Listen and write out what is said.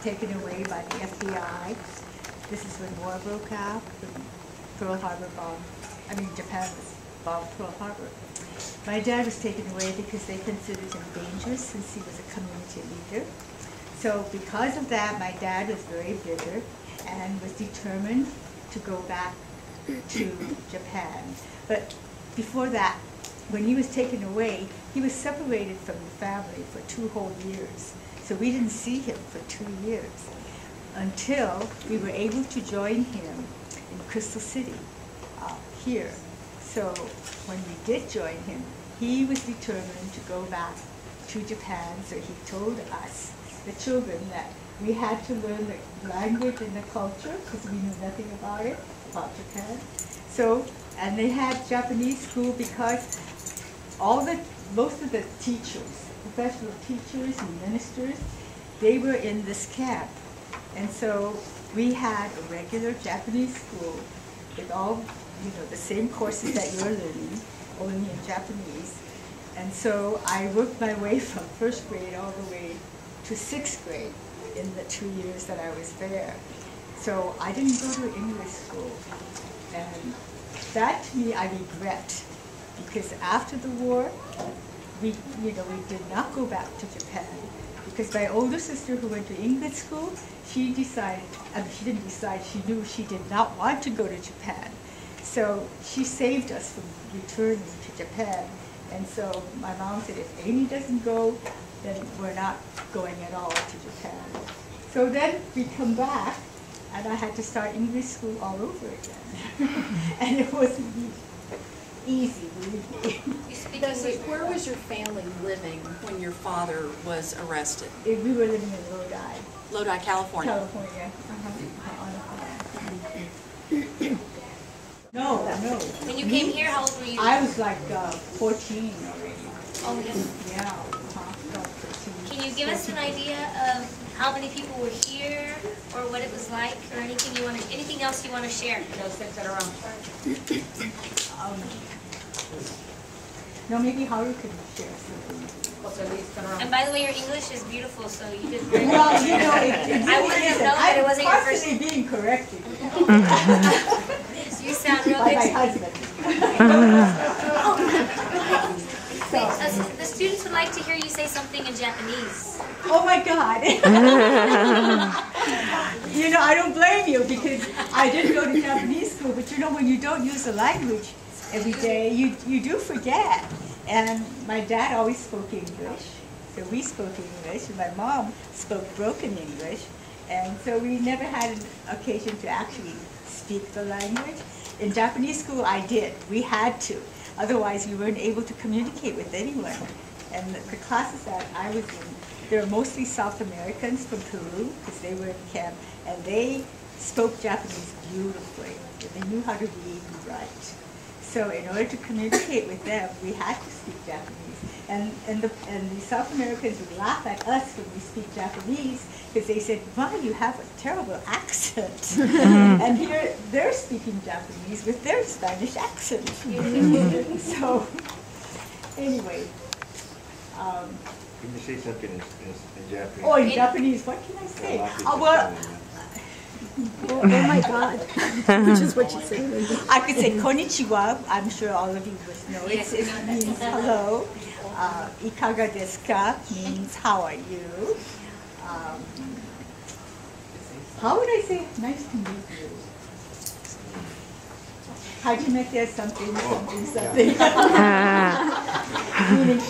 taken away by the FBI. This is when war broke out, when Pearl Harbor bombed, Japan bombed Pearl Harbor. My dad was taken away because they considered him dangerous since he was a community leader. So because of that, my dad was very bitter and was determined to go back to Japan. But before that, when he was taken away, he was separated from the family for 2 whole years. So we didn't see him for 2 years until we were able to join him in Crystal City, here. So when we did join him, he was determined to go back to Japan. So he told us, the children, that we had to learn the language and the culture because we knew nothing about it, about Japan. So, and they had Japanese school because most of the teachers, professional teachers and ministers, they were in this camp. And so we had a regular Japanese school with all, the same courses that you're learning, only in Japanese. And so I worked my way from 1st grade all the way to 6th grade in the 2 years that I was there. So I didn't go to English school. And that, to me, I regret, because after the war, we did not go back to Japan, because my older sister, who went to English school, she decided, she didn't decide, she knew she did not want to go to Japan. So she saved us from returning to Japan. And so my mom said, if Amy doesn't go, then we're not going at all to Japan. So then we come back, and I had to start English school all over again. And it wasn't easy, believe me. Bessie, where was your family living when your father was arrested? We were living in Lodi. Lodi, California. California. No. When you came here, how old were you? I was like 14 already. Oh, yeah. Yeah. Can you give us an idea of how many people were here, or what it was like, or anything else you want to share? Those things that are on. No, maybe Haru could share something. And by the way, your English is beautiful, so you did very well. Well, I wouldn't have known that it wasn't your first. I'm being corrected. You sound real by good. my husband. The students would like to hear you say something in Japanese. Oh my God. I don't blame you, because I did go to Japanese school, but when you don't use the language every day, you do forget. And my dad always spoke English, so we spoke English, and my mom spoke broken English, and so we never had an occasion to actually speak the language. In Japanese school, I did. We had to. Otherwise, we weren't able to communicate with anyone. And the classes that I was in, they were mostly South Americans from Peru, because they were in camp, and they spoke Japanese beautifully. They knew how to read and write. So in order to communicate with them, we had to speak Japanese. And the South Americans would laugh at us when we speak Japanese, because they said, "Wow, you have a terrible accent." And here they're speaking Japanese with their Spanish accent. So anyway. Can you say something in Japanese? Oh, in Japanese, what can I say? Oh my God. Which is what you say. I could say konnichiwa. I'm sure all of you would know it. It means hello. Ikaga desu ka means how are you. How would I say nice to meet you? Hajimete something. Meaning